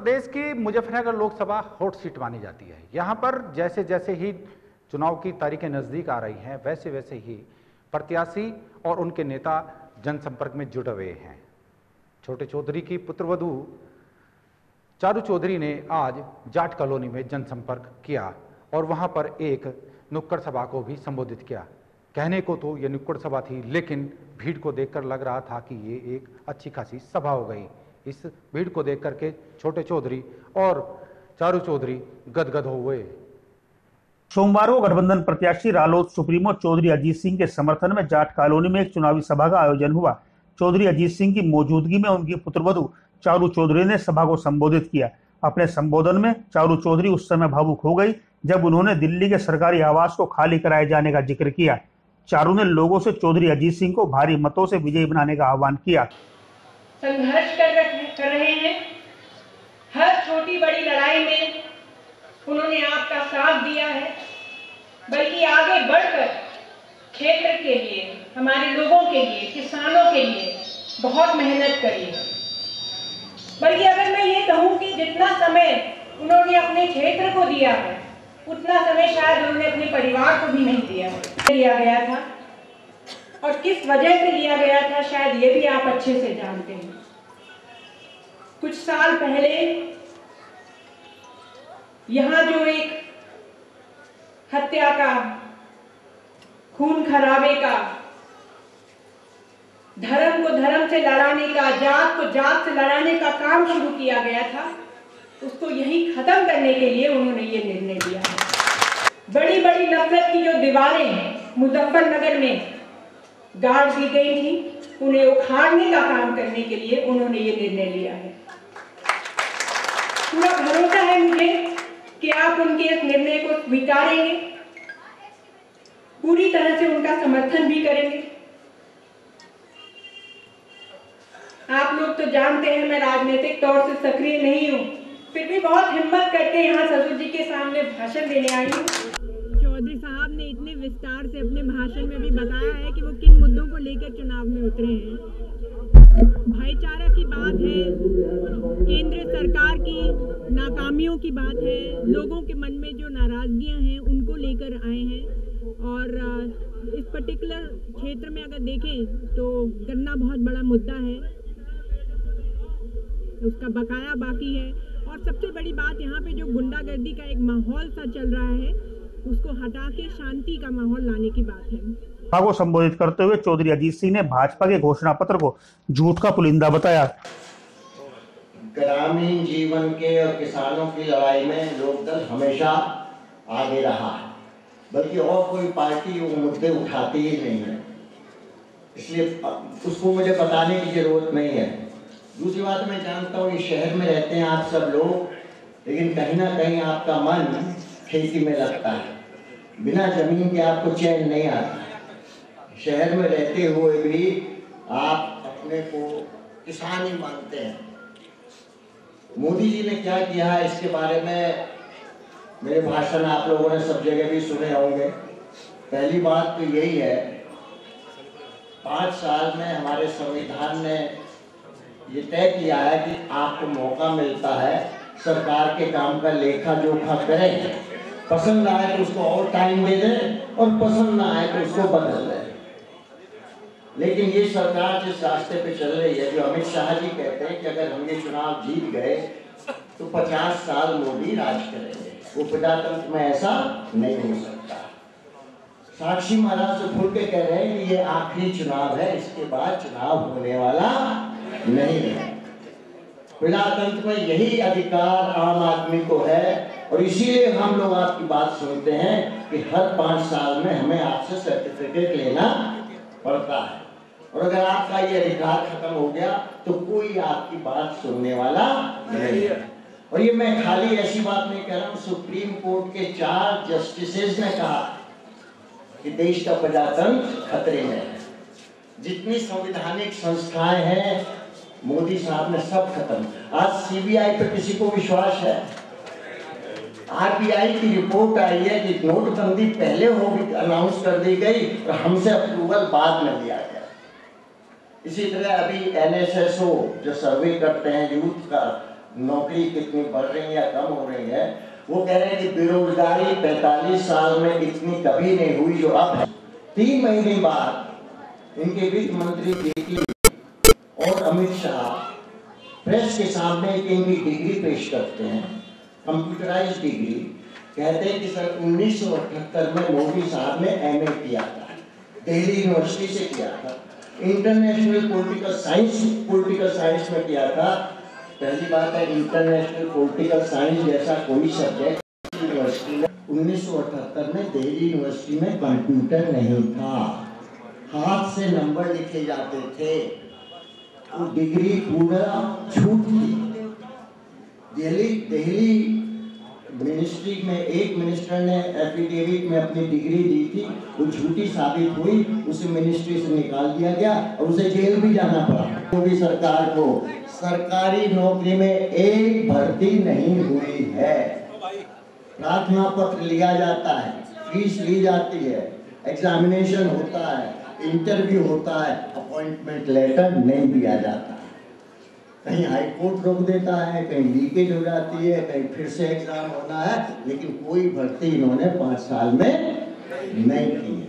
प्रदेश की Muzaffarnagar Lok Sabha hot seat मानी जाती है। यहाँ पर जैसे जैसे ही चुनाव की तारीखें नज़दीक आ रही हैं, वैसे वैसे ही प्रत्याशी और उनके नेता जनसंपर्क में जुटे हुए हैं। छोटे चौधरी की पुत्रवधू चारू चौधरी ने आज जाट कॉलोनी में जनसंपर्क किया और वहाँ पर एक नुक्कड़ सभा को भी संबोधित किया। कहने को तो ये नुक्कड़ सभा थी, लेकिन भीड़ को देखकर लग रहा था कि ये एक अच्छी खासी सभा हो गई। इस भीड़ को देख करके छोटे चौधरी और चारू चौधरी गदगद हो गए। सोमवार को गठबंधन प्रत्याशी रालोद सुप्रीमो चौधरी अजीत सिंह के समर्थन में जाट कॉलोनी में एक चुनावी सभा का आयोजन हुआ। चौधरी अजीत सिंह की मौजूदगी में उनकी पुत्रवधू चारू चौधरी ने सभा को संबोधित किया। अपने संबोधन में चारू चौधरी उस समय भावुक हो गई जब उन्होंने दिल्ली के सरकारी आवास को खाली कराए जाने का जिक्र किया। चारू ने लोगों से चौधरी अजीत सिंह को भारी मतों से विजयी बनाने का आह्वान किया। संघर्ष कर रहे हैं, हर छोटी बड़ी लड़ाई में उन्होंने आपका साथ दिया है, बल्कि आगे बढ़कर क्षेत्र के लिए, हमारे लोगों के लिए, किसानों के लिए बहुत मेहनत करी है। बल्कि अगर मैं ये कहूँ कि जितना समय उन्होंने अपने क्षेत्र को दिया है, उतना समय शायद उन्होंने अपने परिवार को भी नहीं दिया गया था। और किस वजह से लिया गया था, शायद ये भी आप अच्छे से जानते हैं। कुछ साल पहले यहाँ जो एक हत्या का, खून खराबे का, धर्म को धर्म से लड़ाने का, जात को जात से लड़ाने का काम शुरू किया गया था, उसको यही खत्म करने के लिए उन्होंने ये निर्णय लिया है। बड़ी बड़ी नफरत की जो दीवारें मुजफ्फरनगर में गाड़ दी गई थी, उन्हें उखाड़ने का काम करने के लिए उन्होंने ये निर्णय लिया है। पूरा भरोसा है मुझे कि आप उनके इस निर्णय को स्वीकारेंगे, पूरी तरह से उनका समर्थन भी करेंगे। आप लोग तो जानते हैं मैं राजनीतिक तौर से सक्रिय नहीं हूँ, फिर भी बहुत हिम्मत करके यहाँ ससुर जी के सामने भाषण देने आई हूँ। चौधरी साहब ने इतने विस्तार से अपने भाषण में भी बताया है कि वो किन मुद्दों को लेकर चुनाव में उतरे हैं। भाईचारा की बात है, केंद्र सरकार की नाकामियों की बात है, लोगों के मन में जो नाराजगियां हैं उनको लेकर आए हैं। और इस पर्टिकुलर क्षेत्र में अगर देखें तो गन्ना बहुत बड़ा मुद्दा है, उसका बकाया बाकी है। और सबसे बड़ी बात यहाँ पे जो गुंडागर्दी का एक माहौल सा चल रहा है, उसको हटा के शांति का माहौल लाने की बात है। सभा को संबोधित करते हुए चौधरी अजीत सिंह ने भाजपा के घोषणा पत्र को झूठ का पुलिंदा बताया। ग्रामीण जीवन के और किसानों की लड़ाई में लोकदल हमेशा आगे रहा है, बल्कि और कोई पार्टी वो मुद्दे उठाती ही नहीं है, इसलिए उसको मुझे बताने की जरूरत नहीं है। दूसरी बात, मैं जानता हूँ ये शहर में रहते हैं आप सब लोग, लेकिन कहीं ना कहीं आपका मन खेती में लगता है, बिना जमीन के आपको चैन नहीं आता। शहर में रहते हुए भी आप अपने को किसान ही मानते हैं। मोदी जी ने क्या किया है इसके बारे में मेरे भाषण आप लोगों ने सब जगह भी सुने होंगे। पहली बात तो यही है, 5 साल में हमारे संविधान ने ये तय किया है कि आपको मौका मिलता है सरकार के काम का लेखा जोखा करें, पसंद आए तो उसको और टाइम दे दें और पसंद ना आए तो उसको बदल दें। लेकिन ये सरकार जिस रास्ते पे चल रही है, जो अमित शाह जी कहते हैं कि अगर हम ये चुनाव जीत गए तो 50 साल मोदी राज करेंगे, वो प्रजातंत्र में ऐसा नहीं हो सकता। साक्षी महाराज तो खुल के कह रहे हैं कि ये आखिरी चुनाव है, इसके बाद चुनाव होने वाला नहीं है। प्रजातंत्र में यही अधिकार आम आदमी को है और इसीलिए हम लोग आपकी बात सुनते हैं कि हर 5 साल में हमें आपसे सर्टिफिकेट लेना पड़ता है, और अगर आपका ये अधिकार खत्म हो गया तो कोई आपकी बात सुनने वाला नहीं है। और ये मैं खाली ऐसी बात नहीं कह रहा हूँ, सुप्रीम कोर्ट के 4 जस्टिसेस ने कहा कि देश का प्रजातंत्र खतरे में है। जितनी संवैधानिक संस्थाएं हैं मोदी साहब ने सब खत्म। आज सीबीआई पर किसी को विश्वास है? आरबीआई की रिपोर्ट आई है कि नोटबंदी पहले होगी, अनाउंस कर दी गई और हमसे अप्रूवल बाद में लिया गया। इसी तरह अभी एनएसएसओ जो सर्वे करते हैं यूथ का, नौकरी कितनी बढ़ रही है या कम हो रही है, वो कह रहे हैं कि बेरोजगारी 45 साल में इतनी कभी नहीं हुई जो अब है। 3 महीने बाद इनके वित्त मंत्री जेटली और अमित शाह प्रेस के सामने इनकी डिग्री पेश करते हैं, कंप्यूटराइज्ड डिग्री। कहते हैं कि सर 1978 में मोदी साहब ने MA किया था, दिल्ली यूनिवर्सिटी से किया था, इंटरनेशनल पॉलिटिकल साइंस में किया था। पहली बात है, इंटरनेशनल पॉलिटिकल साइंस जैसा कोई सब्जेक्ट यूनिवर्सिटी में 1978 में दिल्ली यूनिवर्सिटी में कंप्यूटर नहीं था, हाथ से नंबर लिखे जाते थे। वो डिग्री पूरा झूठ थी। दिल्ली मिनिस्ट्री में एक मिनिस्टर ने एफिडेविट में अपनी डिग्री दी थी, वो झूठी साबित हुई, उसे मिनिस्ट्री से निकाल दिया गया और उसे जेल भी जाना पड़ा। मोदी सरकार को सरकारी नौकरी में एक भर्ती नहीं हुई है। प्रार्थना पत्र लिया जाता है, फीस ली जाती है, एग्जामिनेशन होता है, इंटरव्यू होता है, अपॉइंटमेंट लेटर नहीं दिया जाता। कहीं हाई कोर्ट रोक देता है, कहीं लीकेज हो जाती है, कहीं फिर से एग्जाम होना है, लेकिन कोई भर्ती इन्होंने 5 साल में नहीं की है।